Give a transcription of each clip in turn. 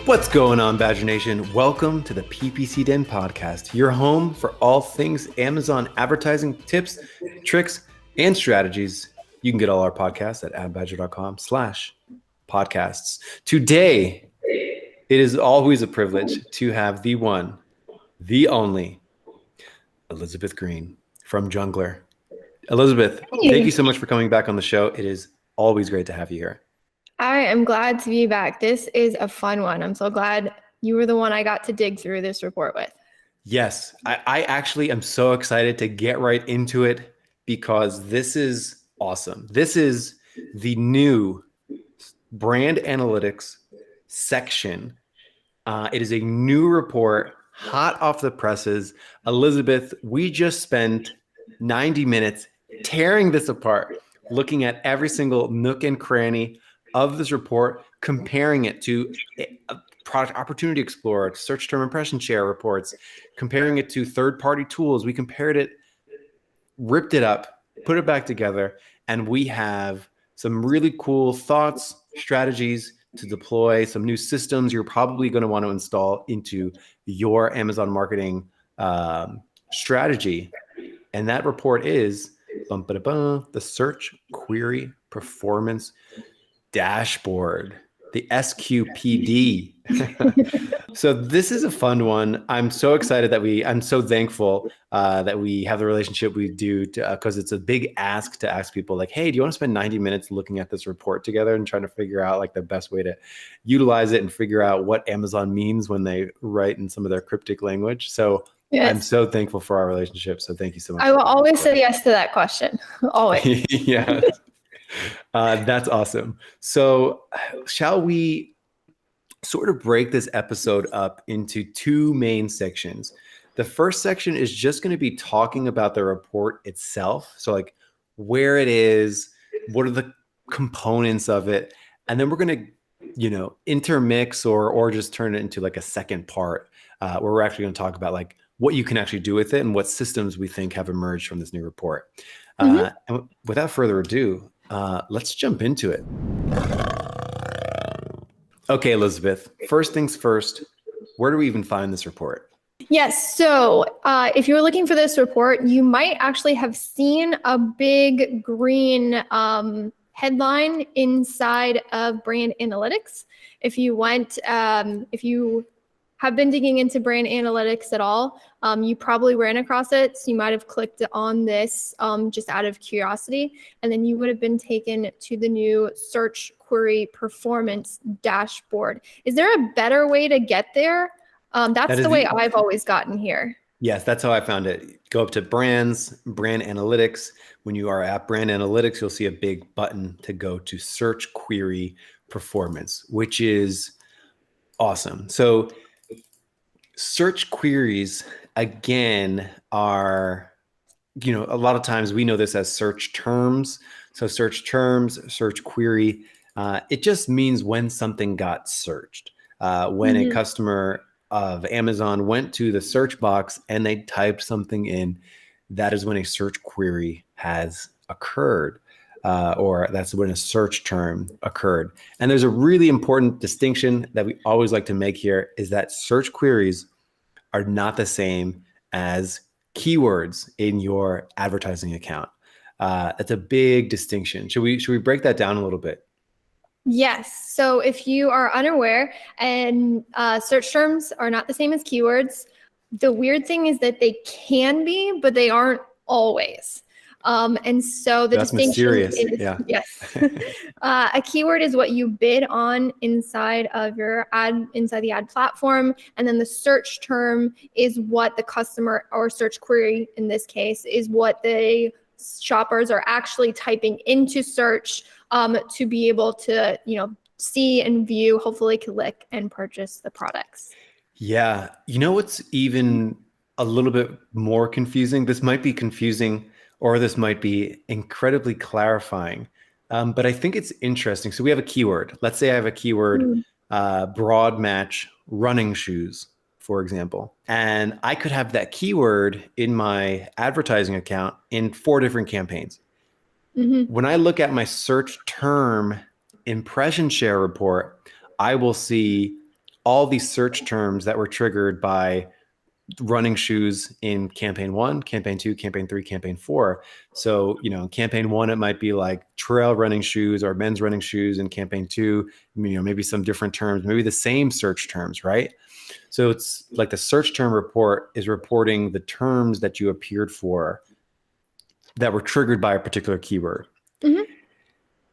What's going on, Badger Nation? Welcome to the PPC Den podcast, your home for all things Amazon advertising tips, tricks, and strategies. You can get all our podcasts at adbadger.com/podcasts. Today, it is always a privilege to have the one, the only, Elizabeth Greene from Jungler. Elizabeth, thank you so much for coming back on the show. It is always great to have you here. I am glad to be back. This is a fun one. I'm so glad you were the one I got to dig through this report with. Yes, I actually am so excited to get right into it because this is awesome. This is the new brand analytics section. It is a new report, hot off the presses. Elizabeth, we just spent 90 minutes tearing this apart, looking at every single nook and cranny of this report, comparing it to Product Opportunity Explorer, search term impression share reports, comparing it to third-party tools. We compared it, ripped it up, put it back together, and we have some really cool thoughts, strategies to deploy, some new systems you're probably going to want to install into your Amazon marketing strategy. And that report is the Search Query Performance Dashboard, the SQPD. So this is a fun one. I'm so excited I'm so thankful that we have the relationship we do because it's a big ask to ask people like, hey, do you want to spend 90 minutes looking at this report together and trying to figure out like the best way to utilize it and figure out what Amazon means when they write in some of their cryptic language. So yes. I'm so thankful for our relationship. So thank you so much. I will always say yes to that question. Always. Yeah. That's awesome. So shall we sort of break this episode up into two main sections? The first section is just going to be talking about the report itself. So like where it is, what are the components of it? And then we're going to, intermix or just turn it into like a second part where we're actually going to talk about like what you can actually do with it and what systems we think have emerged from this new report. And without further ado, let's jump into it. Okay, Elizabeth, first things first, where do we even find this report? Yes, so if you're looking for this report, you might actually have seen a big green headline inside of brand analytics. If you have been digging into brand analytics at all, you probably ran across it. So you might have clicked on this just out of curiosity, and then you would have been taken to the new Search Query Performance Dashboard. Is there a better way to get there? That's the way I've always gotten here. Yes, that's how I found it. Go up to brands, brand analytics. When you are at brand analytics, you'll see a big button to go to Search Query Performance, which is awesome. So search queries, again, are, a lot of times we know this as search terms. So search terms, search query, it just means when something got searched. When a customer of Amazon went to the search box and they typed something in, that is when a search query has occurred. Or that's when a search term occurred. And there's a really important distinction that we always like to make here is that search queries are not the same as keywords in your advertising account. That's a big distinction. Should we break that down a little bit? Yes. So if you are unaware, and search terms are not the same as keywords, the weird thing is that they can be, but they aren't always. And so the That's distinction mysterious. is, yeah. Yes. A keyword is what you bid on inside of your ad, inside the ad platform. And then the search term is what the customer, or search query in this case, is what the shoppers are actually typing into search to be able to, see and view, hopefully click and purchase the products. Yeah. What's even a little bit more confusing? This might be confusing, or this might be incredibly clarifying. But I think it's interesting. So we have a keyword. Let's say I have a keyword, broad match running shoes, for example. And I could have that keyword in my advertising account in 4 different campaigns. When I look at my search term impression share report, I will see all these search terms that were triggered by running shoes in campaign 1, campaign 2, campaign 3, campaign 4. So, in campaign 1, it might be like trail running shoes or men's running shoes. In campaign 2, maybe some different terms, maybe the same search terms, right? So it's like the search term report is reporting the terms that you appeared for that were triggered by a particular keyword. Mm-hmm.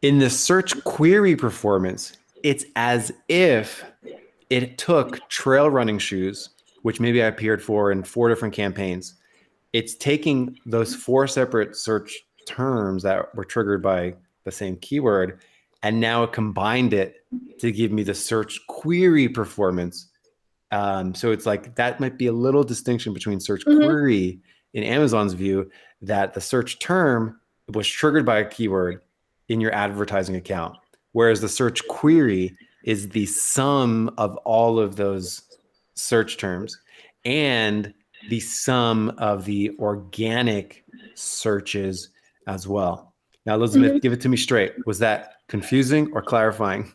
In the search query performance, it's as if it took trail running shoes, which maybe I appeared for in 4 different campaigns. It's taking those 4 separate search terms that were triggered by the same keyword, and now it combined it to give me the search query performance. So it's like that might be a little distinction between search query in Amazon's view, that the search term was triggered by a keyword in your advertising account, whereas the search query is the sum of all of those search terms and the sum of the organic searches as well. Now, Elizabeth, give it to me straight. Was that confusing or clarifying?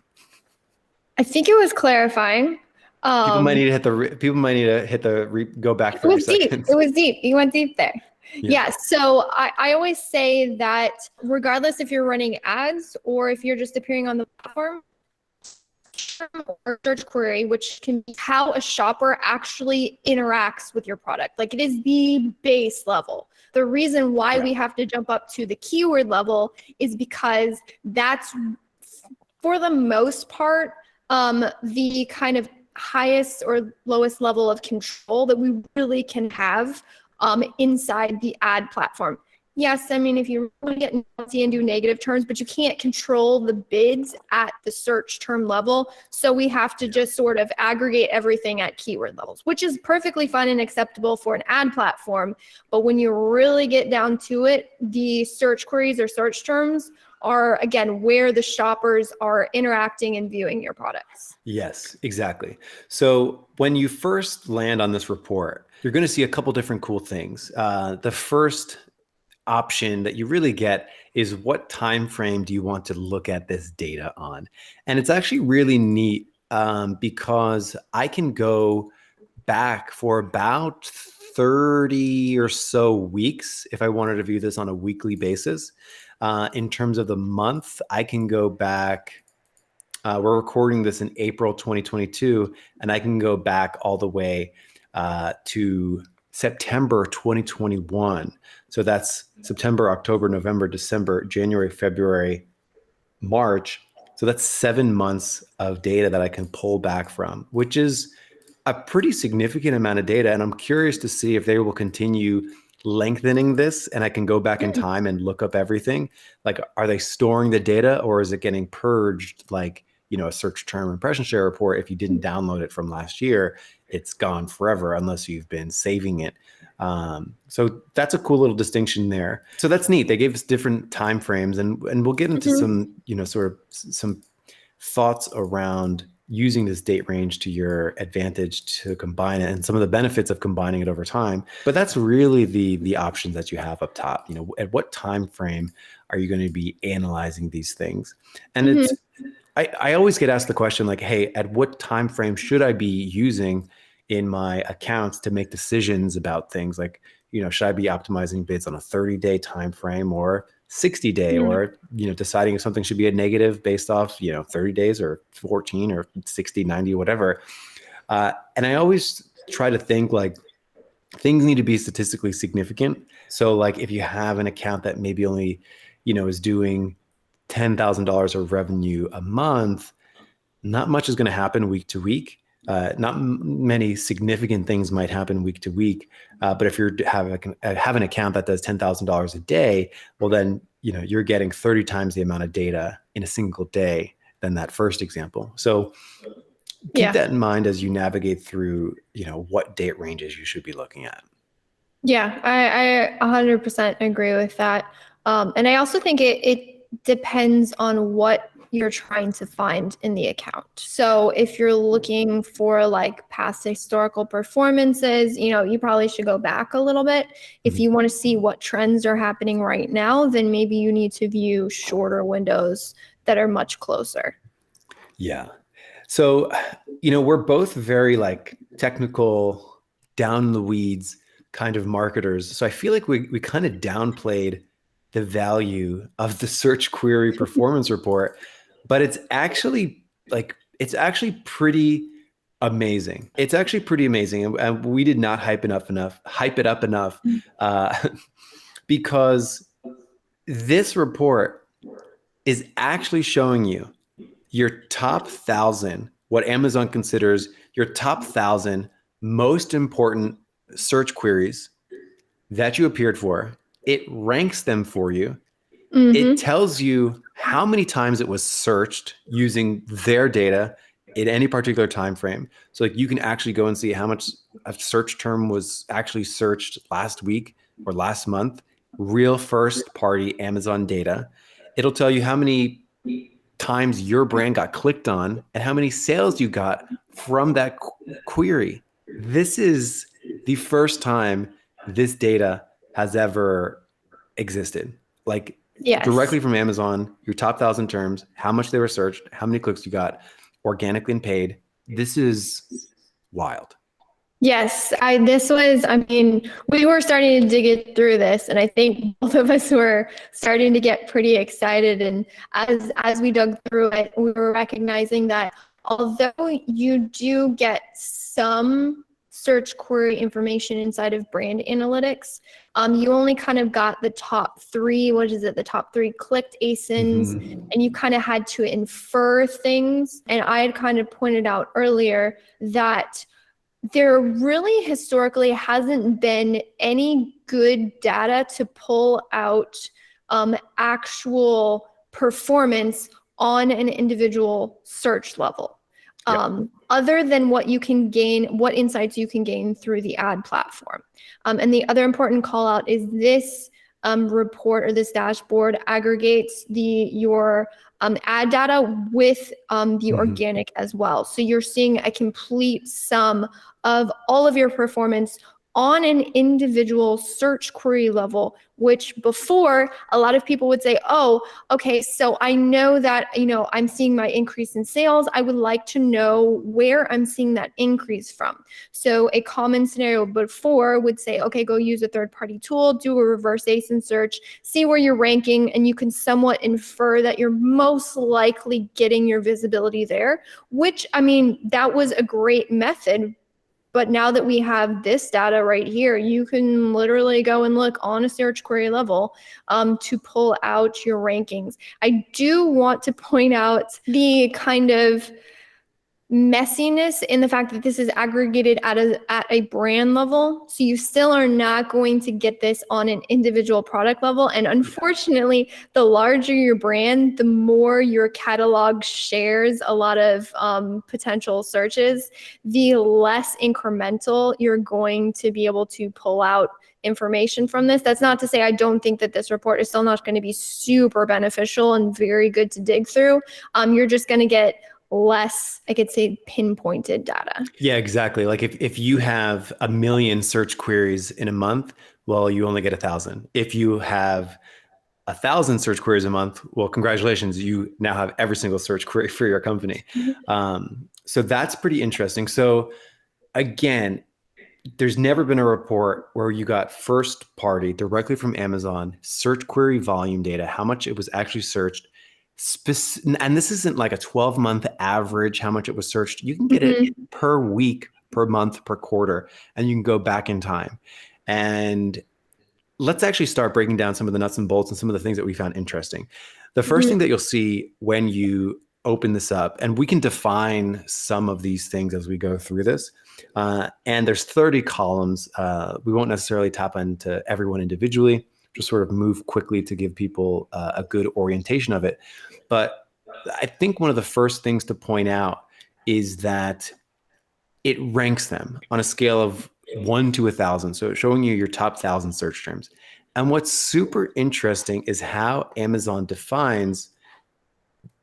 I think it was clarifying. People might need to hit the go back 30 seconds. It was deep. You went deep there. Yeah. So I always say that regardless if you're running ads or if you're just appearing on the platform, or search query, which can be how a shopper actually interacts with your product. Like, it is the base level. The reason why we have to jump up to the keyword level is because that's, for the most part, the kind of highest or lowest level of control that we really can have inside the ad platform. Yes, I mean, if you really get nasty and do negative terms, but you can't control the bids at the search term level. So we have to just sort of aggregate everything at keyword levels, which is perfectly fine and acceptable for an ad platform. But when you really get down to it, the search queries or search terms are, again, where the shoppers are interacting and viewing your products. Yes, exactly. So when you first land on this report, you're going to see a couple different cool things. The first option that you really get is what time frame do you want to look at this data on? And it's actually really neat because I can go back for about 30 or so weeks if I wanted to view this on a weekly basis. In terms of the month, I can go back. We're recording this in April 2022, and I can go back all the way to September 2021. So that's September, October, November, December, January, February, March. So that's 7 months of data that I can pull back from, which is a pretty significant amount of data. And I'm curious to see if they will continue lengthening this and I can go back in time and look up everything. Like, are they storing the data, or is it getting purged like, a search term impression share report? If you didn't download it from last year, it's gone forever unless you've been saving it. So that's a cool little distinction there. So that's neat. They gave us different time frames, and we'll get into some, sort of some thoughts around using this date range to your advantage to combine it and some of the benefits of combining it over time. But that's really the options that you have up top. At what time frame are you going to be analyzing these things? And I always get asked the question like, hey, at what time frame should I be using in my accounts to make decisions about things like, should I be optimizing bids on a 30-day time frame or 60-day, or deciding if something should be a negative based off 30 days or 14 or 60, 90, whatever. And I always try to think like things need to be statistically significant. So like if you have an account that maybe only is doing $10,000 of revenue a month, not much is going to happen week to week. Not many significant things might happen week to week. But if you have an account that does $10,000 a day, well, then, you're getting 30 times the amount of data in a single day than that first example. So keep that in mind as you navigate through, what date ranges you should be looking at. Yeah, I 100% agree with that. And I also think it depends on what you're trying to find in the account. So if you're looking for like past historical performances, you probably should go back a little bit. If you want to see what trends are happening right now, then maybe you need to view shorter windows that are much closer. Yeah. So, we're both very like technical, down in the weeds kind of marketers. So I feel like we kind of downplayed the value of the search query performance report, but it's actually pretty amazing. It's actually pretty amazing. And we did not hype it up enough, uh, because this report is actually showing you your top 1,000, what Amazon considers your top 1,000 most important search queries that you appeared for. It ranks them for you. It tells you how many times it was searched using their data in any particular time frame. So like you can actually go and see how much a search term was actually searched last week or last month, real first party Amazon data. It'll tell you how many times your brand got clicked on and how many sales you got from that query. This is the first time this data has ever existed. Like directly from Amazon, your top 1,000 terms, how much they were searched, how many clicks you got, organically and paid. This is wild. Yes, I mean, we were starting to dig it through this, and I think both of us were starting to get pretty excited. And as we dug through it, we were recognizing that although you do get some search query information inside of brand analytics, you only kind of got the top three, the top three clicked ASINs, and you kind of had to infer things. And I had kind of pointed out earlier that there really historically hasn't been any good data to pull out actual performance on an individual search level. Other than what insights you can gain through the ad platform. And the other important call out is this report or this dashboard aggregates your ad data with the organic as well. So you're seeing a complete sum of all of your performance on an individual search query level, which before a lot of people would say, oh, okay, so I know that, I'm seeing my increase in sales. I would like to know where I'm seeing that increase from. So a common scenario before would say, okay, go use a third-party tool, do a reverse ASIN search, see where you're ranking, and you can somewhat infer that you're most likely getting your visibility there, which, I mean, that was a great method. But now that we have this data right here, you can literally go and look on a search query level to pull out your rankings. I do want to point out the kind of messiness in the fact that this is aggregated at a brand level. So you still are not going to get this on an individual product level. And unfortunately, the larger your brand, the more your catalog shares a lot of potential searches, the less incremental you're going to be able to pull out information from this. That's not to say I don't think that this report is still not going to be super beneficial and very good to dig through. You're just going to get less, I could say, pinpointed data. Yeah, exactly. Like if you have 1 million search queries in a month, well, you only get 1,000. If you have 1,000 search queries a month, well, congratulations, you now have every single search query for your company. So that's pretty interesting. So again, there's never been a report where you got first party directly from Amazon search query volume data, how much it was actually searched. And this isn't like a 12-month average, how much it was searched. You can get it per week, per month, per quarter, and you can go back in time. And let's actually start breaking down some of the nuts and bolts and some of the things that we found interesting. The first thing that you'll see when you open this up, and we can define some of these things as we go through this, and there's 30 columns. We won't necessarily tap into everyone individually, just sort of move quickly to give people a good orientation of it. But I think one of the first things to point out is that it ranks them on a scale of 1 to 1,000. So it's showing you your top 1,000 search terms. And what's super interesting is how Amazon defines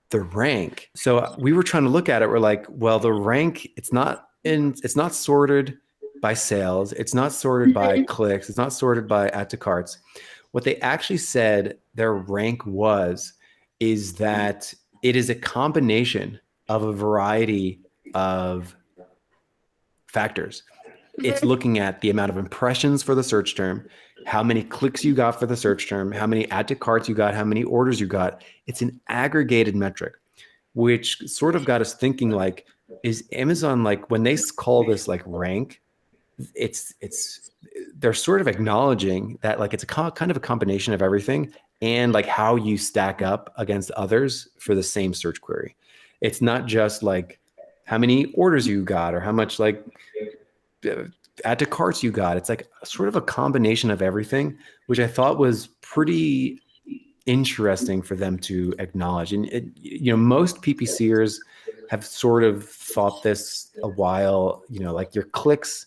the rank. So we were trying to look at it. We're like, well, the rank, it's not sorted by sales. It's not sorted by clicks. It's not sorted by add to carts. What they actually said their rank is that it is a combination of a variety of factors. It's looking at the amount of impressions for the search term, how many clicks you got for the search term, how many add to carts you got, how many orders you got. It's an aggregated metric, which sort of got us thinking, like, is Amazon, like, when they call this like rank, it's they're sort of acknowledging that, like, it's a kind of a combination of everything, and like how you stack up against others for the same search query. It's not just like how many orders you got or how much like add to carts you got. It's like sort of a combination of everything, which I thought was pretty interesting for them to acknowledge. And most PPCers have sort of thought this a while, like your clicks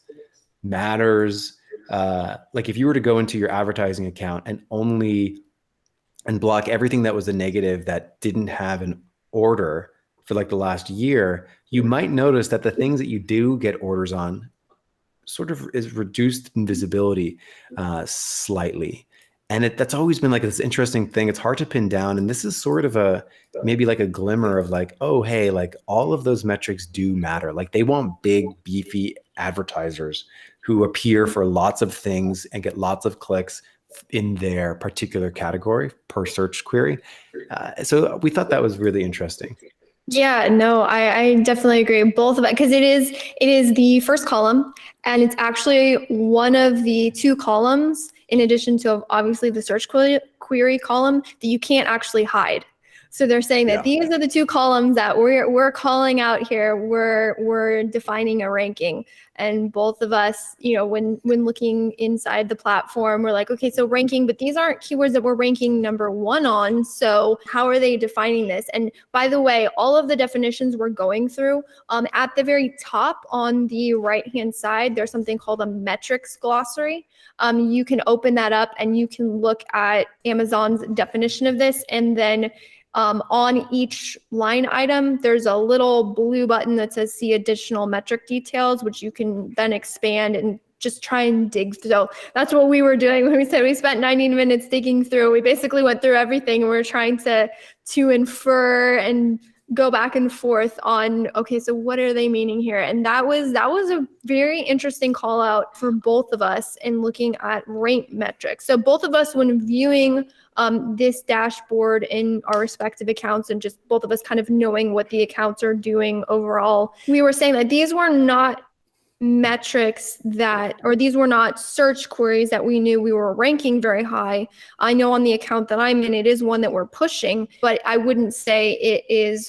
matters. Like if you were to go into your advertising account and block everything that was a negative that didn't have an order for like the last year, you might notice that the things that you do get orders on sort of is reduced in visibility slightly. And that's always been like this interesting thing. It's hard to pin down. And this is sort of maybe like a glimmer of like, oh, hey, like all of those metrics do matter. Like they want big, beefy advertisers who appear for lots of things and get lots of clicks in their particular category per search query. So we thought that was really interesting. Yeah, no, I definitely agree. Both of it, because it is the first column, and it's actually one of the two columns, in addition to obviously the search query column, that you can't actually hide. So they're saying that these are the two columns that we're calling out here. We're defining a ranking, and both of us, when looking inside the platform, we're like, okay, so ranking, but these aren't keywords that we're ranking number one on. So how are they defining this? And by the way, all of the definitions we're going through, at the very top on the right-hand side, there's something called a metrics glossary. You can open that up and you can look at Amazon's definition of this, and then on each line item, there's a little blue button that says see additional metric details, which you can then expand and just try and dig. So that's what we were doing when we said we spent 90 minutes digging through. We basically went through everything, and we were trying to infer and go back and forth on, okay, so what are they meaning here? And that was a very interesting call out for both of us in looking at rank metrics. So both of us, when viewing this dashboard in our respective accounts, and just both of us kind of knowing what the accounts are doing overall, we were saying that these were not metrics these were not search queries that we knew we were ranking very high. I know on the account that I'm in, it is one that we're pushing, but I wouldn't say it is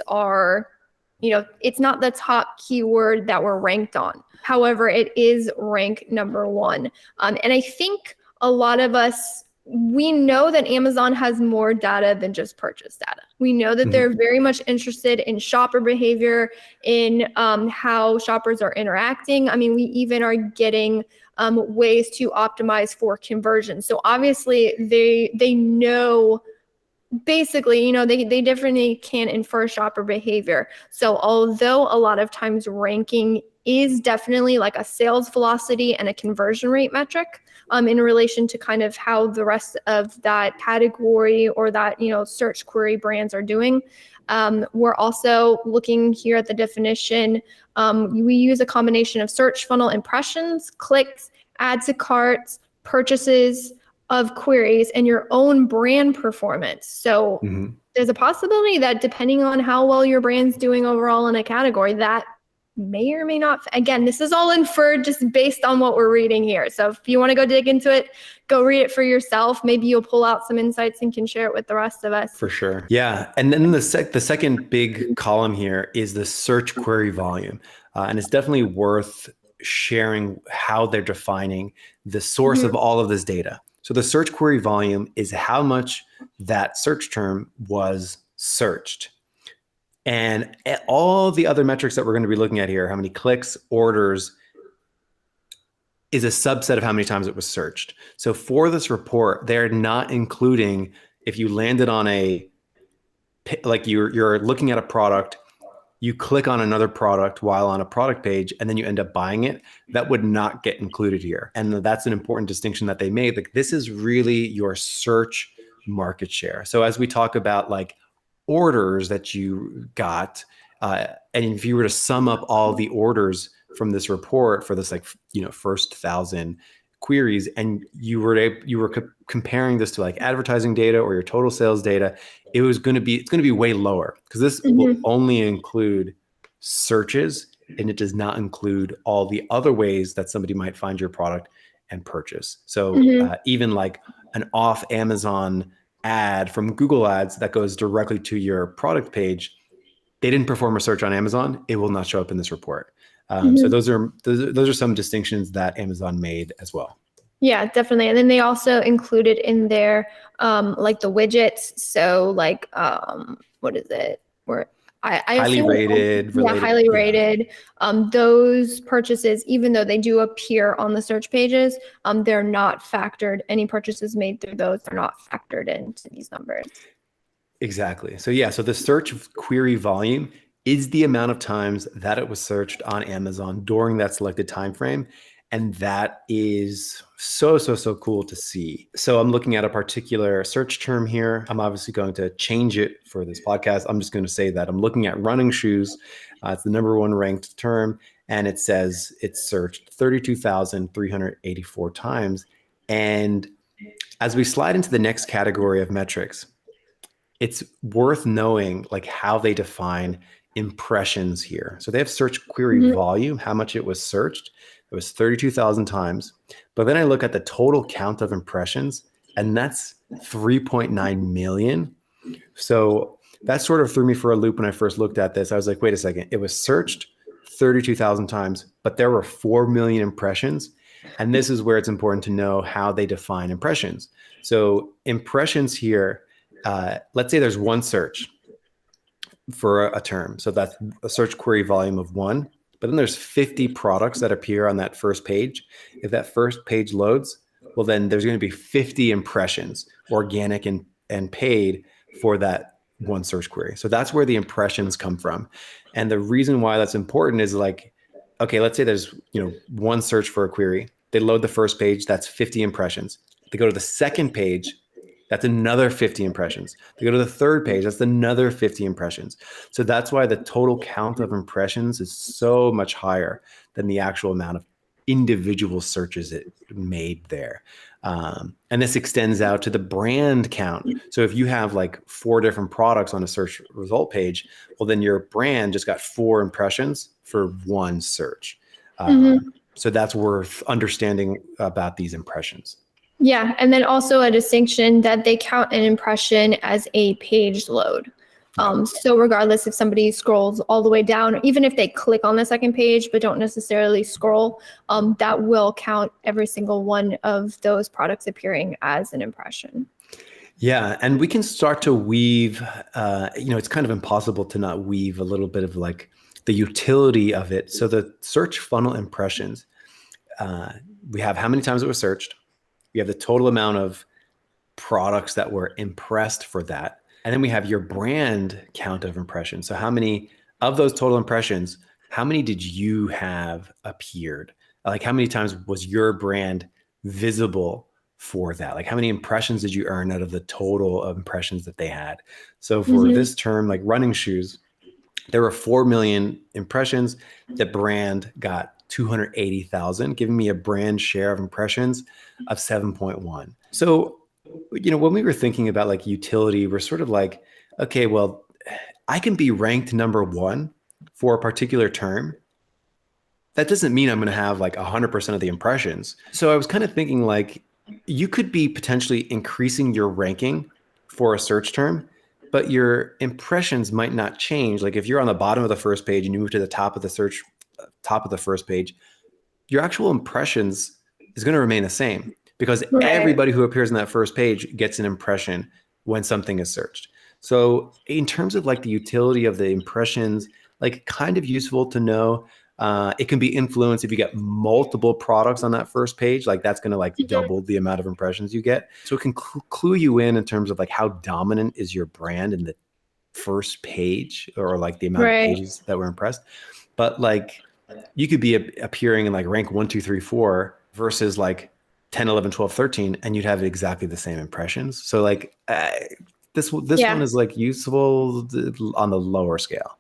it's not the top keyword that we're ranked on. However, it is rank number one. And I think a lot of us, we know that Amazon has more data than just purchase data. We know that they're very much interested in shopper behavior, in how shoppers are interacting. I mean, we even are getting ways to optimize for conversion. So obviously they know, basically, they definitely can infer shopper behavior. So although a lot of times ranking is definitely like a sales velocity and a conversion rate metric, in relation to kind of how the rest of that category or that, search query brands are doing. We're also looking here at the definition. We use a combination of search funnel impressions, clicks, add to carts, purchases of queries, and your own brand performance. So there's a possibility that depending on how well your brand's doing overall in a category, that may or may not. Again, this is all inferred just based on what we're reading here. So if you want to go dig into it, go read it for yourself. Maybe you'll pull out some insights and can share it with the rest of us. For sure. Yeah. And then the second big column here is the search query volume. And it's definitely worth sharing how they're defining the source of all of this data. So the search query volume is how much that search term was searched. And all the other metrics that we're going to be looking at here, how many clicks, orders, is a subset of how many times it was searched. So for this report, they're not including if you landed on like you're looking at a product, you click on another product while on a product page, and then you end up buying it, that would not get included here. And that's an important distinction that they made. Like, this is really your search market share. So as we talk about like orders that you got, And if you were to sum up all the orders from this report for this, like, first 1,000 queries, and you were comparing this to like advertising data or your total sales data, it's going to be way lower, because this will only include searches, and it does not include all the other ways that somebody might find your product and purchase. So even like an off Amazon ad from Google Ads that goes directly to your product page, they didn't perform a search on Amazon, it will not show up in this report. So those are some distinctions that Amazon made as well. Yeah, definitely. And then they also included in there like the widgets. So like what is it? Where I highly assume, rated, related, highly rated. Those purchases, even though they do appear on the search pages, they're not factored. Any purchases made through those are not factored into these numbers. Exactly. So yeah, so the search query volume is the amount of times that it was searched on Amazon during that selected time frame. And that is so cool to see. So I'm looking at a particular search term here. I'm obviously going to change it for this podcast. I'm just going to say that I'm looking at running shoes. It's the number one ranked term. And it says it's searched 32,384 times. And as we slide into the next category of metrics, it's worth knowing like how they define impressions here. So they have search query volume, how much it was searched. It was 32,000 times. But then I look at the total count of impressions, and that's 3.9 million. So that sort of threw me for a loop when I first looked at this. I was like, wait a second, it was searched 32,000 times, but there were 4 million impressions. And this is where it's important to know how they define impressions. So impressions here, let's say there's one search for a term. So that's a search query volume of 1. But then there's 50 products that appear on that first page. If that first page loads, well, then there's going to be 50 impressions, organic and paid, for that one search query. So that's where the impressions come from. And the reason why that's important is like, okay, let's say there's one search for a query. They load the first page, that's 50 impressions. They go to the second page, that's another 50 impressions. They go to the third page, that's another 50 impressions. So that's why the total count of impressions is so much higher than the actual amount of individual searches it made there. And this extends out to the brand count. So if you have like 4 different products on a search result page, well, then your brand just got 4 impressions for one search. So that's worth understanding about these impressions. Yeah, and then also a distinction that they count an impression as a page load. So regardless if somebody scrolls all the way down, even if they click on the second page but don't necessarily scroll, that will count every single one of those products appearing as an impression. Yeah, and we can start to weave, it's kind of impossible to not weave a little bit of like the utility of it. So the search funnel impressions, we have how many times it was searched. We have the total amount of products that were impressed for that. And then we have your brand count of impressions. So how many of those total impressions, how many did you have appeared? Like how many times was your brand visible for that? Like how many impressions did you earn out of the total of impressions that they had? So for this term, like running shoes, there were 4 million impressions. The brand got 280,000, giving me a brand share of impressions of 7.1. So, when we were thinking about like utility, we're sort of like, okay, well, I can be ranked number 1 for a particular term. That doesn't mean I'm going to have like 100% of the impressions. So I was kind of thinking like, you could be potentially increasing your ranking for a search term, but your impressions might not change. Like if you're on the bottom of the first page and you move to the top of the first page, your actual impressions is going to remain the same, because everybody who appears on that first page gets an impression when something is searched. So in terms of like the utility of the impressions, like kind of useful to know. It can be influenced if you get multiple products on that first page, like that's going to like double the amount of impressions you get. So it can clue you in terms of like how dominant is your brand in the first page, or like the amount of pages that were impressed. But like you could be appearing in like rank 1, 2, 3, 4 versus like 10, 11, 12, 13, and you'd have exactly the same impressions. So like this one is like useful on the lower scale.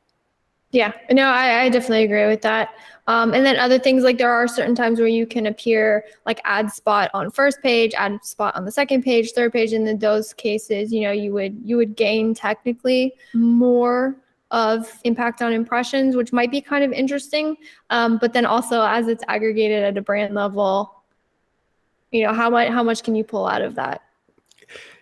Yeah, no, I definitely agree with that. And then other things, like there are certain times where you can appear like ad spot on first page, ad spot on the second page, third page. And in those cases, you would gain technically more of impact on impressions, which might be kind of interesting. But then also as it's aggregated at a brand level, how much can you pull out of that?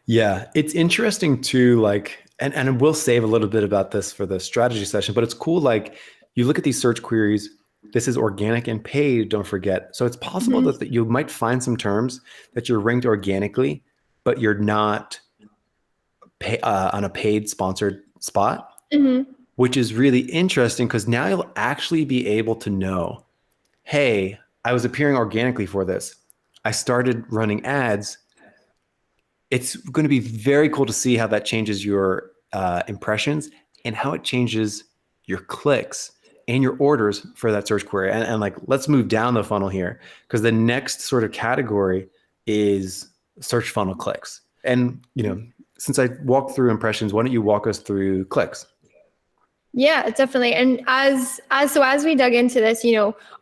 Yeah, it's interesting too, like, and we'll save a little bit about this for the strategy session, but it's cool. Like you look at these search queries, this is organic and paid, don't forget. So it's possible Mm-hmm. that you might find some terms that you're ranked organically, but you're not on a paid sponsored spot, Mm-hmm. which is really interesting because now you'll actually be able to know, hey, I was appearing organically for this. I started running ads. It's going to be very cool to see how that changes your impressions and how it changes your clicks and your orders for that search query. And like, let's move down the funnel here because the next sort of category is search funnel clicks. And, since I walked through impressions, why don't you walk us through clicks? Yeah, definitely. And as we dug into this,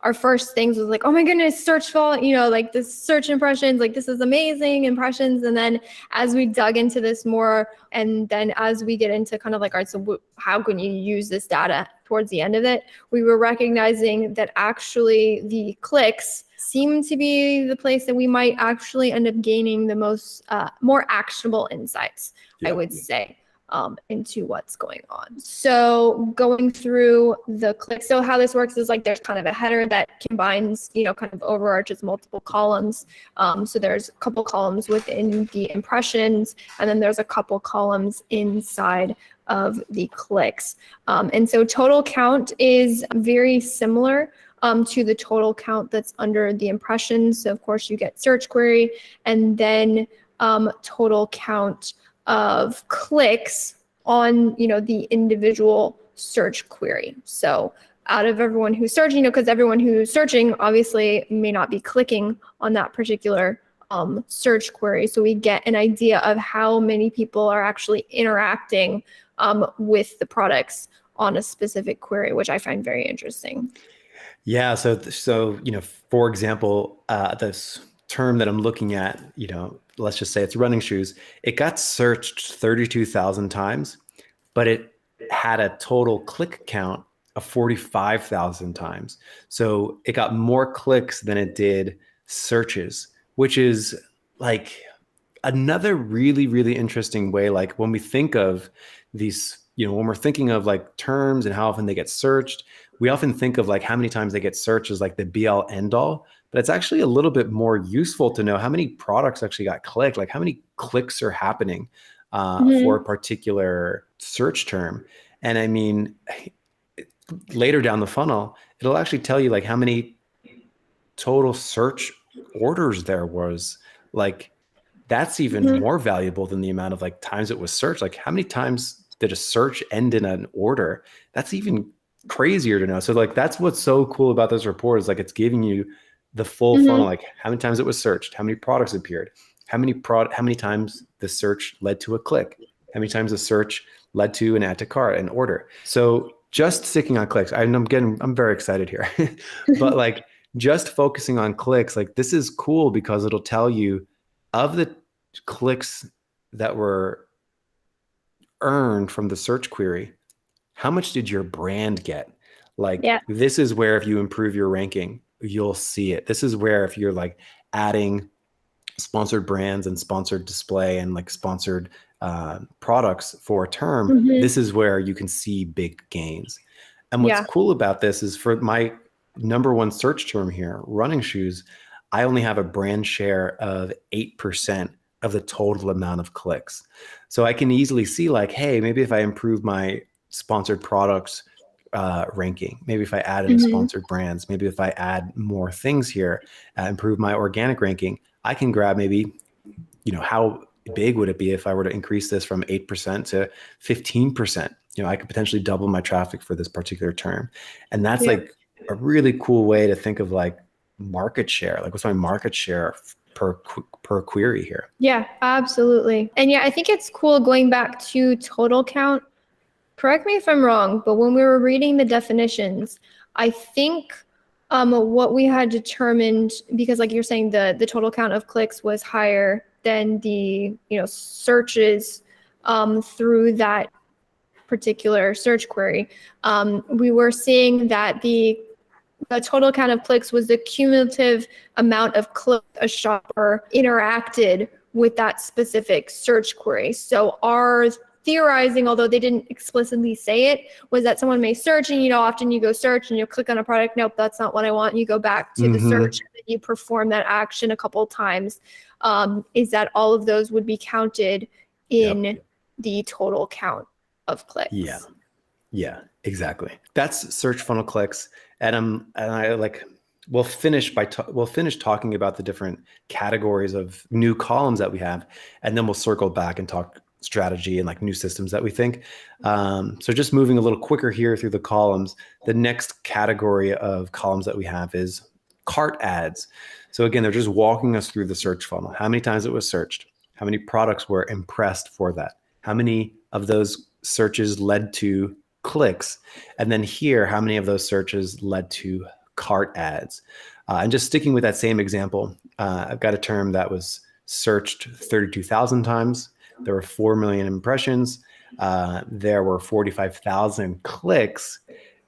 our first things was like, oh my goodness, search funnel, like the search impressions, like this is amazing impressions. And then as we dug into this more, and then as we get into kind of like, all right, so how can you use this data towards the end of it? We were recognizing that actually the clicks seem to be the place that we might actually end up gaining the most, more actionable insights, I would say. Into what's going on. So going through the click. So how this works is like there's kind of a header that combines, kind of overarches multiple columns. So there's a couple columns within the impressions, and then there's a couple columns inside of the clicks. And so total count is very similar to the total count that's under the impressions. So of course you get search query and then total count of clicks on, the individual search query. So out of everyone who's searching, because everyone who's searching obviously may not be clicking on that particular search query. So we get an idea of how many people are actually interacting with the products on a specific query, which I find very interesting. Yeah. So, for example, this term that I'm looking at, let's just say it's running shoes. It got searched 32,000 times, but it had a total click count of 45,000 times. So it got more clicks than it did searches, which is like another really, really interesting way. Like when we think of these, when we're thinking of like terms and how often they get searched, we often think of like how many times they get searched as like the be all end all, but it's actually a little bit more useful to know how many products actually got clicked, like how many clicks are happening for a particular search term. And I mean, later down the funnel, it'll actually tell you like how many total search orders there was. Like that's even more valuable than the amount of like times it was searched. Like how many times did a search end in an order? That's even crazier to know. So like that's what's so cool about this report is like it's giving you the full funnel, like how many times it was searched, how many products appeared, how many times the search led to a click, how many times the search led to an add to cart, an order. So just sticking on clicks, I'm very excited here, but like just focusing on clicks, like this is cool because it'll tell you of the clicks that were earned from the search query, how much did your brand get? Like this is where if you improve your ranking, you'll see it. This is where if you're like adding sponsored brands and sponsored display and like sponsored products for a term, this is where you can see big gains. And what's cool about this is for my number one search term here, running shoes, I only have a brand share of 8% of the total amount of clicks. So I can easily see like, hey, maybe if I improve my sponsored products ranking, maybe if I add in sponsored brands, maybe if I add more things here, improve my organic ranking, I can grab maybe, how big would it be if I were to increase this from 8% to 15%? I could potentially double my traffic for this particular term. And that's like a really cool way to think of like market share. Like what's my market share per query here? Yeah, absolutely. And yeah, I think it's cool going back to total count Correct me if I'm wrong, but when we were reading the definitions, I think what we had determined, because like you're saying, the total count of clicks was higher than the searches through that particular search query. We were seeing that the total count of clicks was the cumulative amount of clicks a shopper interacted with that specific search query. So our theorizing, although they didn't explicitly say it, was that someone may search and often you go search and you click on a product, nope, that's not what I want. And you go back to the search and you perform that action a couple of times. Is that all of those would be counted in the total count of clicks? Yeah, exactly. That's search funnel clicks. And we'll finish talking about the different categories of new columns that we have, and then we'll circle back and talk strategy and like new systems that we think. So just moving a little quicker here through the columns, the next category of columns that we have is cart ads. So again, they're just walking us through the search funnel. How many times it was searched? How many products were impressed for that? How many of those searches led to clicks? And then here, how many of those searches led to cart ads? And just sticking with that same example, I've got a term that was searched 32,000 times. There were 4 million impressions. There were 45,000 clicks.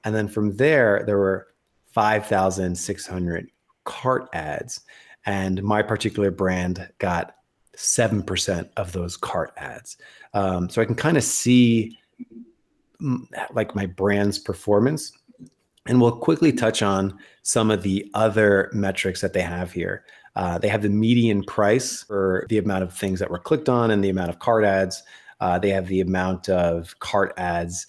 And then from there were 5,600 cart ads. And my particular brand got 7% of those cart ads. So I can kind of see like my brand's performance. And we'll quickly touch on some of the other metrics that they have here. They have the median price for the amount of things that were clicked on and the amount of cart ads. They have the amount of cart ads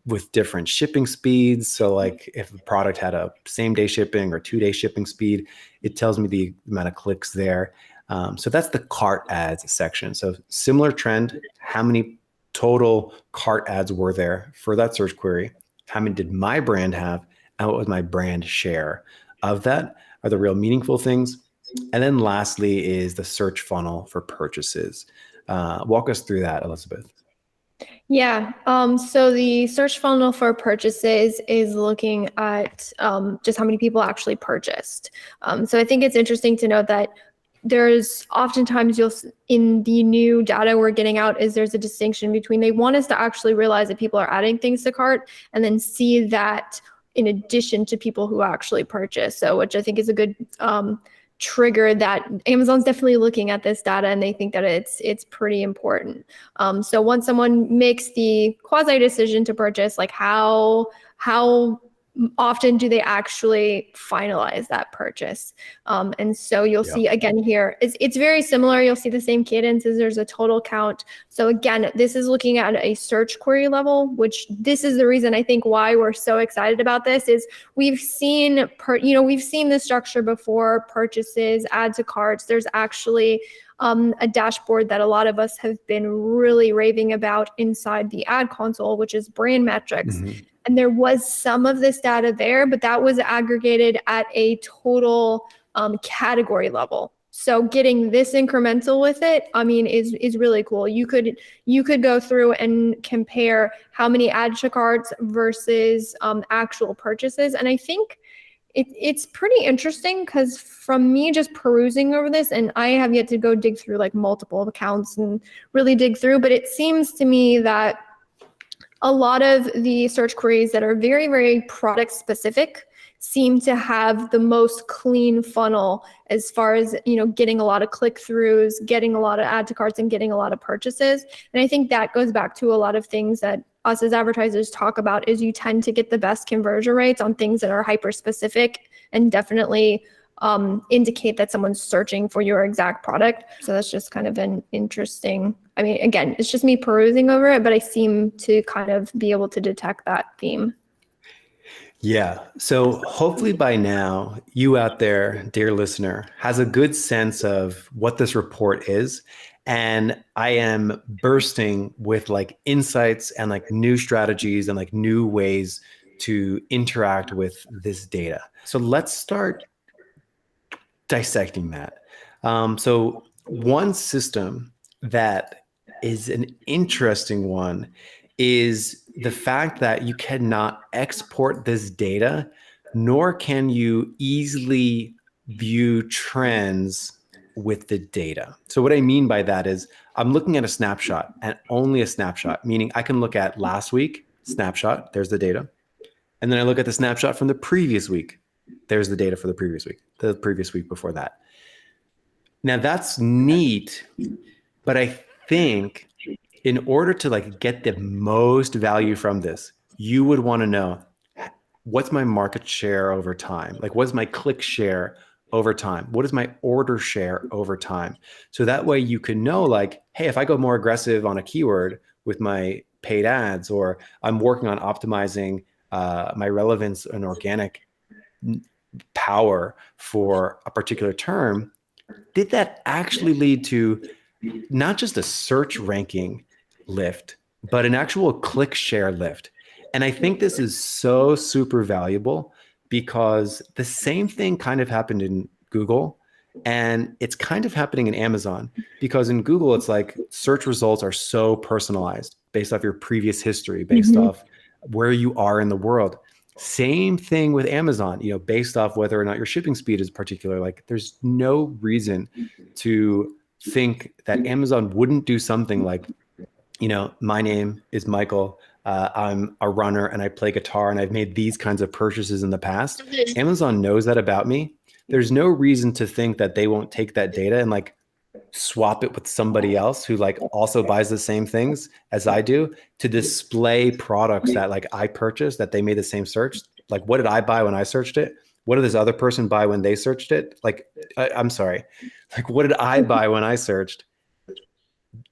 with different shipping speeds. So like if a product had a same-day shipping or 2-day shipping speed, it tells me the amount of clicks there. So that's the cart ads section. So similar trend, how many total cart ads were there for that search query? How many did my brand have? And what was my brand share of that? Are the real meaningful things? And then lastly is the search funnel for purchases. Walk us through that, Elizabeth. Yeah. So the search funnel for purchases is looking at just how many people actually purchased. So I think it's interesting to note that there's oftentimes in the new data we're getting out is there's a distinction between they want us to actually realize that people are adding things to cart and then see that in addition to people who actually purchase. So which I think is a good trigger that Amazon's definitely looking at this data and they think that it's pretty important. So once someone makes the quasi decision to purchase, like how often do they actually finalize that purchase? And so you'll see again here, it's very similar. You'll see the same cadences. There's a total count. So again, this is looking at a search query level, which this is the reason I think why we're so excited about this is we've seen the structure before: purchases, add to carts. There's actually a dashboard that a lot of us have been really raving about inside the ad console, which is brand metrics. Mm-hmm. And there was some of this data there, but that was aggregated at a total category level. So getting this incremental with it, I mean, is really cool. You could go through and compare how many add to carts versus actual purchases. And I think it's pretty interesting because from me just perusing over this, and I have yet to go dig through like multiple accounts and really dig through, but it seems to me that a lot of the search queries that are very, very product specific seem to have the most clean funnel as far as, getting a lot of click-throughs, getting a lot of add to carts, and getting a lot of purchases. And I think that goes back to a lot of things that us as advertisers talk about is you tend to get the best conversion rates on things that are hyper-specific and definitely indicate that someone's searching for your exact product. So that's just kind of an interesting, I mean, again, it's just me perusing over it, but I seem to kind of be able to detect that theme. Yeah. So hopefully by now, you out there, dear listener, has a good sense of what this report is. And I am bursting with like insights and like new strategies and like new ways to interact with this data. So let's start dissecting that. So one system that is an interesting one is the fact that you cannot export this data, nor can you easily view trends with the data. So what I mean by that is I'm looking at a snapshot and only a snapshot, meaning I can look at last week, snapshot, there's the data. And then I look at the snapshot from the previous week. There's the data for the previous week before that. Now that's neat, but I think in order to like get the most value from this, you would want to know what's my market share over time? Like what's my click share over time? What is my order share over time? So that way you can know like, hey, if I go more aggressive on a keyword with my paid ads, or I'm working on optimizing my relevance and organic power for a particular term, did that actually lead to not just a search ranking lift, but an actual click share lift? And I think this is so super valuable because the same thing kind of happened in Google, and it's kind of happening in Amazon, because in Google, it's like search results are so personalized based off your previous history, based off where you are in the world. Same thing with Amazon, you know, based off whether or not your shipping speed is particular. Like there's no reason to think that Amazon wouldn't do something like, you know, my name is Michael. I'm a runner and I play guitar and I've made these kinds of purchases in the past. Amazon knows that about me. There's no reason to think that they won't take that data and like swap it with somebody else who like also buys the same things as I do to display products that like I purchased, that they made the same search. Like, what did I buy when I searched it? What did this other person buy when they searched it? Like, I'm sorry. Like, what did I buy when I searched?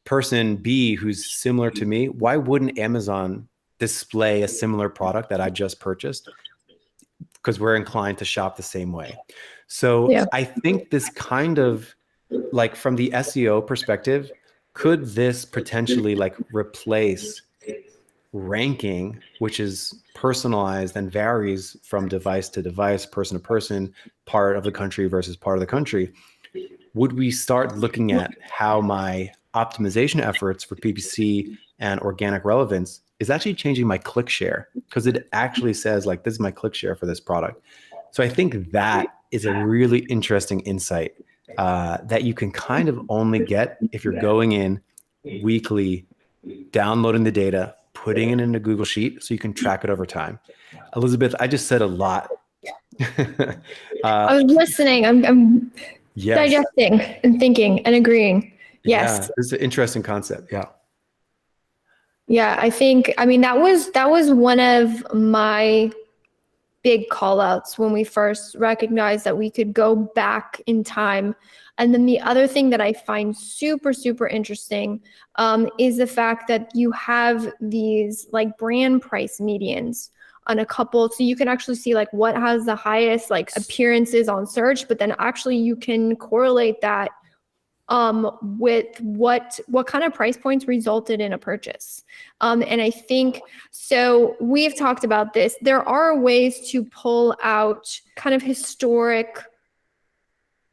Person B who's similar to me, why wouldn't Amazon display a similar product that I just purchased? Because we're inclined to shop the same way. So yeah. I think this kind of like from the SEO perspective, could this potentially like replace ranking, which is personalized and varies from device to device, person to person, part of the country versus part of the country? Would we start looking at how my optimization efforts for PPC and organic relevance is actually changing my click share? Because it actually says like, this is my click share for this product. So I think that is a really interesting insight that you can kind of only get if you're going in weekly, downloading the data, putting it in a Google Sheet so you can track it over time. Elizabeth, I just said a lot. I was listening. I'm yes. Digesting and thinking and agreeing. Yes. Yeah, it's an interesting concept. Yeah. Yeah, I mean, that was one of my big call outs when we first recognized that we could go back in time. And then the other thing that I find super, super interesting is the fact that you have these like brand price medians on a couple. So you can actually see like what has the highest like appearances on search, but then actually you can correlate that with what kind of price points resulted in a purchase. And I think, so we've talked about this, there are ways to pull out kind of historic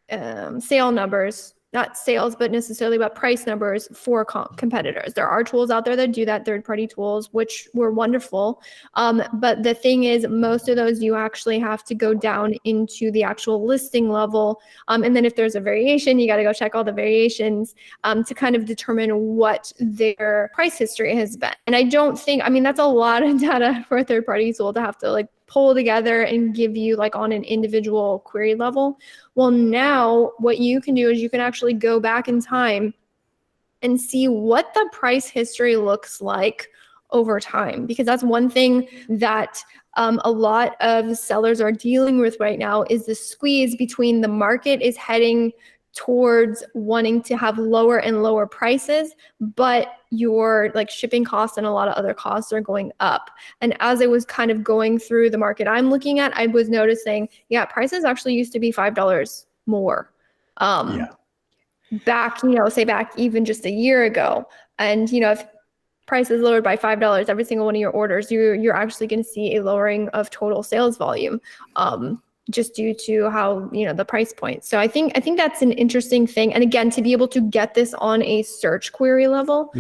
sale numbers, not sales, but necessarily about price numbers for competitors. There are tools out there that do that, third-party tools, which were wonderful. But the thing is, most of those you actually have to go down into the actual listing level. And then if there's a variation, you got to go check all the variations to kind of determine what their price history has been. And I don't think, I mean, that's a lot of data for a third-party tool to have to like pull together and give you like on an individual query level. Well, now what you can do is you can actually go back in time and see what the price history looks like over time, because that's one thing that a lot of sellers are dealing with right now is the squeeze between the market is heading towards wanting to have lower and lower prices, but your like shipping costs and a lot of other costs are going up. And as I was kind of going through the market I'm looking at, I was noticing, yeah, prices actually used to be $5 more. Back, say back even just a year ago. And, if price is lowered by $5 every single one of your orders, you're actually going to see a lowering of total sales volume. Just due to how, the price point. So I think that's an interesting thing. And again, to be able to get this on a search query level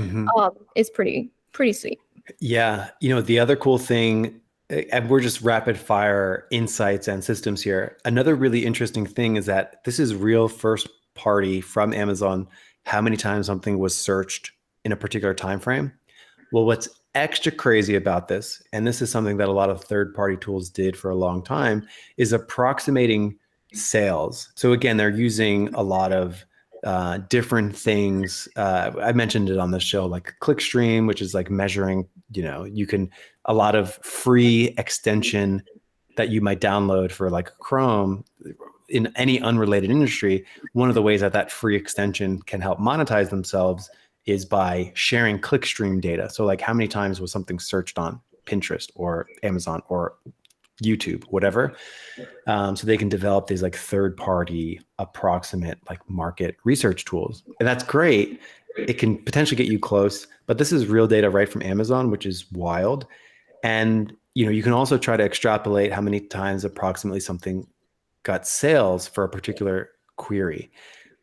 is pretty sweet. Yeah. The other cool thing, and we're just rapid fire insights and systems here. Another really interesting thing is that this is real first party from Amazon, how many times something was searched in a particular time frame. Well, what's extra crazy about this, and this is something that a lot of third-party tools did for a long time, is approximating sales. So again, they're using a lot of different things. I mentioned it on the show, like clickstream, which is like measuring, you can, a lot of free extension that you might download for like Chrome in any unrelated industry. One of the ways that that free extension can help monetize themselves is by sharing clickstream data. So like how many times was something searched on Pinterest or Amazon or YouTube, whatever. So they can develop these like third party approximate like market research tools. And that's great. It can potentially get you close, but this is real data right from Amazon, which is wild. And you can also try to extrapolate how many times approximately something got sales for a particular query.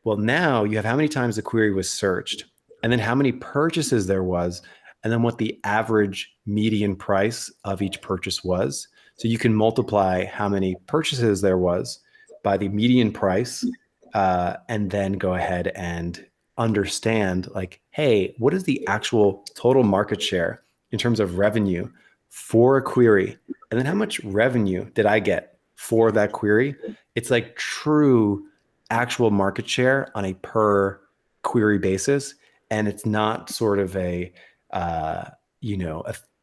Well, now you have how many times the query was searched, and then how many purchases there was, and then what the average median price of each purchase was. So you can multiply how many purchases there was by the median price, and then go ahead and understand like, hey, what is the actual total market share in terms of revenue for a query? And then how much revenue did I get for that query? It's like true actual market share on a per query basis. And it's not sort of a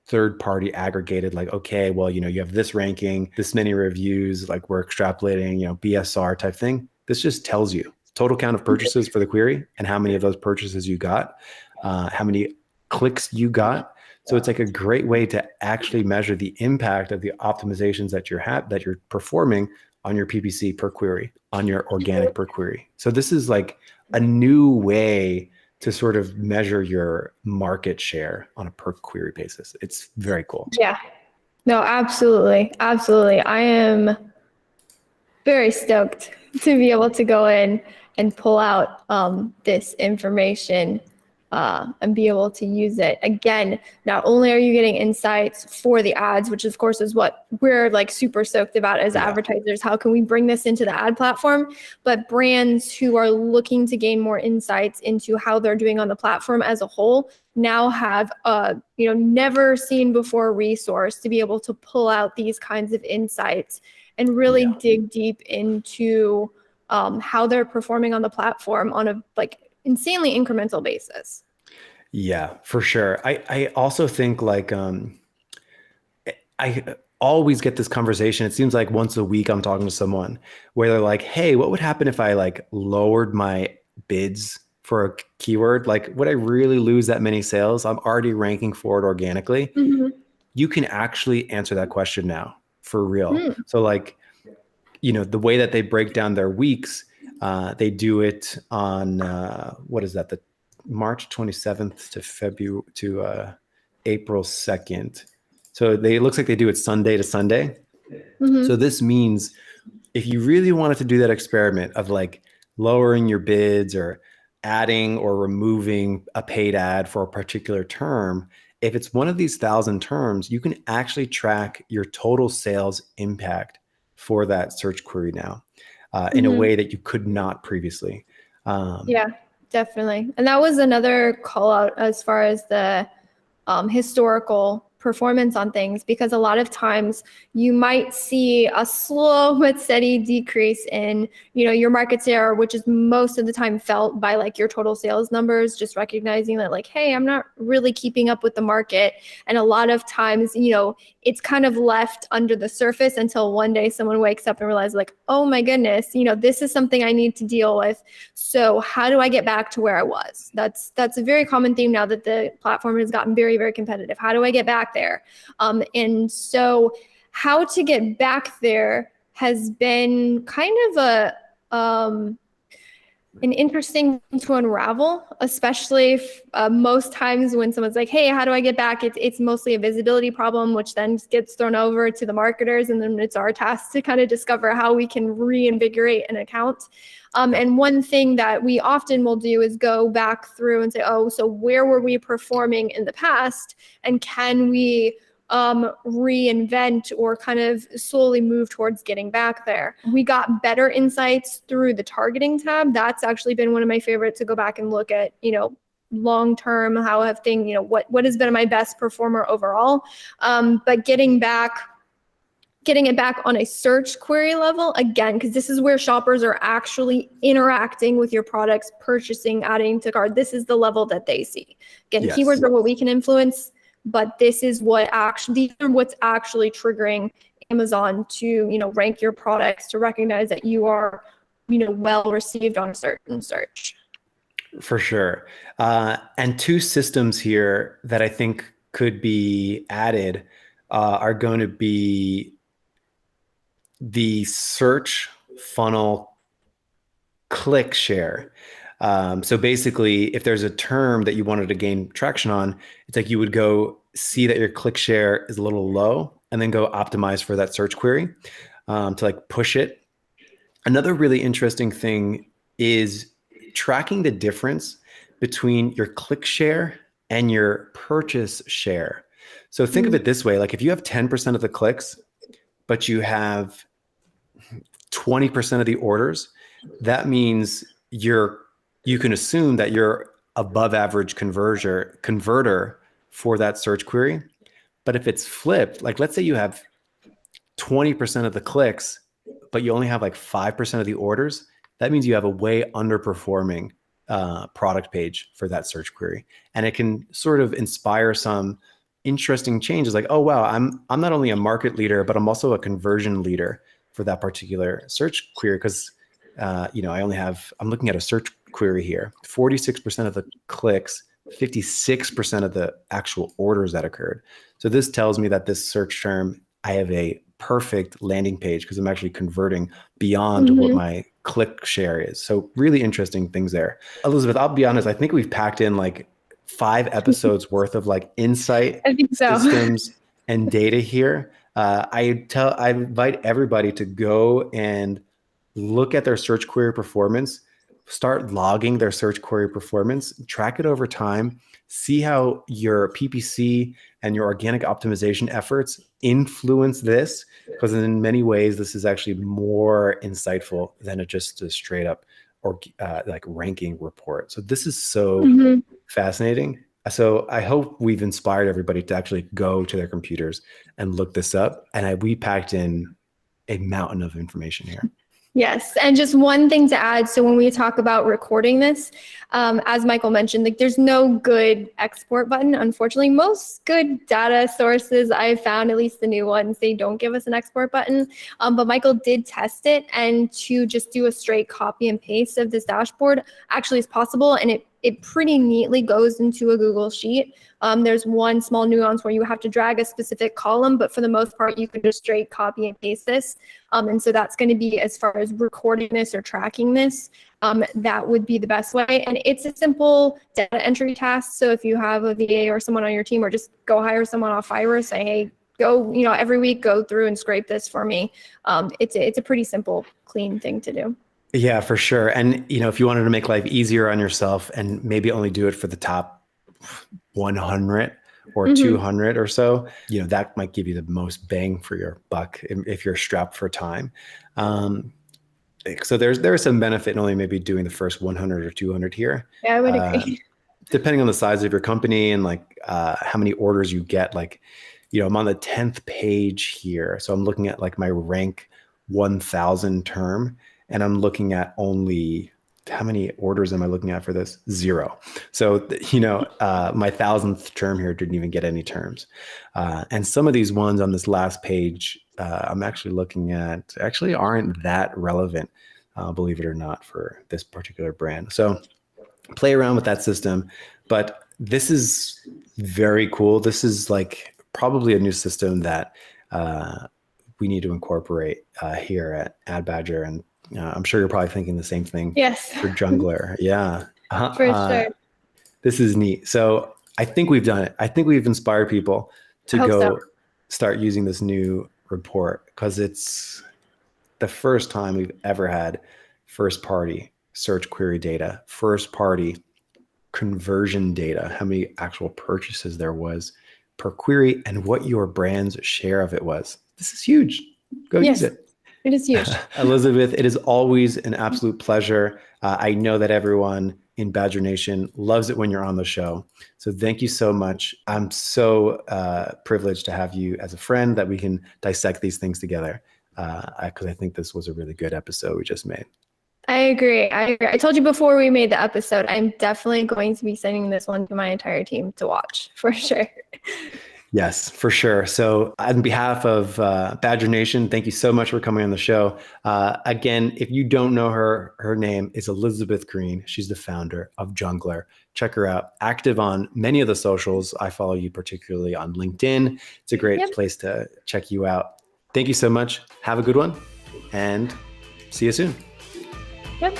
third party aggregated, like, okay, well, you have this ranking, this many reviews, like we're extrapolating, BSR type thing. This just tells you total count of purchases for the query and how many of those purchases you got, how many clicks you got. So it's like a great way to actually measure the impact of the optimizations that you're performing on your PPC per query, on your organic per query. So this is like a new way to sort of measure your market share on a per query basis. It's very cool. Yeah. No, absolutely. Absolutely. I am very stoked to be able to go in and pull out this information and be able to use it. Again, not only are you getting insights for the ads, which of course is what we're like super stoked about as advertisers, how can we bring this into the ad platform, but brands who are looking to gain more insights into how they're doing on the platform as a whole now have a never seen before resource to be able to pull out these kinds of insights and really dig deep into how they're performing on the platform on a like insanely incremental basis. Yeah, for sure. I also think like I always get this conversation. It seems like once a week I'm talking to someone where they're like, hey, what would happen if I like lowered my bids for a keyword? Like, would I really lose that many sales? I'm already ranking for it organically. Mm-hmm. You can actually answer that question now for real. So like, the way that they break down their weeks, they do it on what is that? The March 27th to April 2nd. So it looks like they do it Sunday to Sunday. Mm-hmm. So this means if you really wanted to do that experiment of like lowering your bids or adding or removing a paid ad for a particular term, if it's one of these 1,000 terms, you can actually track your total sales impact for that search query now in a way that you could not previously. Yeah, definitely. And that was another call out as far as the historical performance on things, because a lot of times you might see a slow but steady decrease in your market share, which is most of the time felt by like your total sales numbers, just recognizing that like, hey, I'm not really keeping up with the market. And a lot of times it's kind of left under the surface until one day someone wakes up and realizes like, oh my goodness, this is something I need to deal with. So how do I get back to where I was? That's a very common theme now that the platform has gotten very, very competitive. How do I get back there? And so how to get back there has been kind of and interesting to unravel, especially if, most times when someone's like, hey, how do I get back? It's mostly a visibility problem, which then gets thrown over to the marketers. And then it's our task to kind of discover how we can reinvigorate an account. And one thing that we often will do is go back through and say, oh, so where were we performing in the past? And can we reinvent or kind of slowly move towards getting back there? We got better insights through the targeting tab. That's actually been one of my favorites to go back and look at, long term, how have things, what has been my best performer overall. But getting it back on a search query level, again, because this is where shoppers are actually interacting with your products, purchasing, adding to cart. This is the level that they see. Again, Yes. Keywords are what we can influence, but this is what's actually triggering Amazon to, rank your products, to recognize that you are, well received on a certain search. For sure. And two systems here that I think could be added are going to be the search funnel click share. So basically, if there's a term that you wanted to gain traction on, it's like you would go see that your click share is a little low and then go optimize for that search query to like push it. Another really interesting thing is tracking the difference between your click share and your purchase share. So think of it this way, like if you have 10% of the clicks, but you have 20% of the orders, that means you can assume that you're above average converter for that search query. But if it's flipped, like let's say you have 20% of the clicks, but you only have like 5% of the orders, that means you have a way underperforming product page for that search query. And it can sort of inspire some interesting changes like, oh, wow, I'm not only a market leader, but I'm also a conversion leader for that particular search query. Because, I'm looking at a search query here, 46% of the clicks, 56% of the actual orders that occurred. So this tells me that this search term, I have a perfect landing page because I'm actually converting beyond what my click share is. So really interesting things there. Elizabeth, I'll be honest, I think we've packed in like 5 episodes worth of like insight, I think so. systems, and data here. I invite everybody to go and look at their search query performance, start logging their search query performance, track it over time, see how your PPC and your organic optimization efforts influence this, because in many ways, this is actually more insightful than just a straight up or like ranking report. So this is so fascinating. So I hope we've inspired everybody to actually go to their computers and look this up. And we packed in a mountain of information here. Yes. And just one thing to add. So when we talk about recording this, as Michael mentioned, like there's no good export button. Unfortunately, most good data sources I've found, at least the new ones, they don't give us an export button. But Michael did test it, and to just do a straight copy and paste of this dashboard actually is possible. And it pretty neatly goes into a Google Sheet. There's one small nuance where you have to drag a specific column, but for the most part, you can just straight copy and paste this. And so that's going to be, as far as recording this or tracking this, that would be the best way. And it's a simple data entry task. So if you have a VA or someone on your team, or just go hire someone off Fiverr, say, hey, go, every week, go through and scrape this for me. It's a pretty simple, clean thing to do. Yeah, for sure. And, if you wanted to make life easier on yourself and maybe only do it for the top 100 or 200 or so, that might give you the most bang for your buck if you're strapped for time. So there's some benefit in only maybe doing the first 100 or 200 here. Yeah, I would agree. Depending on the size of your company and like how many orders you get, like, I'm on the 10th page here. So I'm looking at like my rank 1000 term, and I'm looking at only, how many orders am I looking at for this? 0. So, my 1000th term here didn't even get any terms. And some of these ones on this last page, I'm actually looking at actually aren't that relevant, believe it or not, for this particular brand. So play around with that system, but this is very cool. This is like probably a new system that we need to incorporate here at Ad Badger, and I'm sure you're probably thinking the same thing Yes, for Jungler. Yeah. for sure. This is neat. So I think we've done it. I think we've inspired people to I hope go so. start using this new report, because it's the first time we've ever had first party search query data, first party conversion data, how many actual purchases there was per query, and what your brand's share of it was. This is huge. Go use Yes, it. it is huge. Elizabeth, it is always an absolute pleasure. I know that everyone in Badger Nation loves it when you're on the show. So thank you so much. I'm so privileged to have you as a friend, that we can dissect these things together, because I think this was a really good episode we just made. I agree. I told you before we made the episode, I'm definitely going to be sending this one to my entire team to watch, for sure. Yes, for sure. So on behalf of Badger Nation, thank you so much for coming on the show. Again, if you don't know her, her name is Elizabeth Greene. She's the founder of Jungler. Check her out. Active on many of the socials. I follow you particularly on LinkedIn. It's a great place to check you out. Thank you so much. Have a good one, and see you soon. Yep.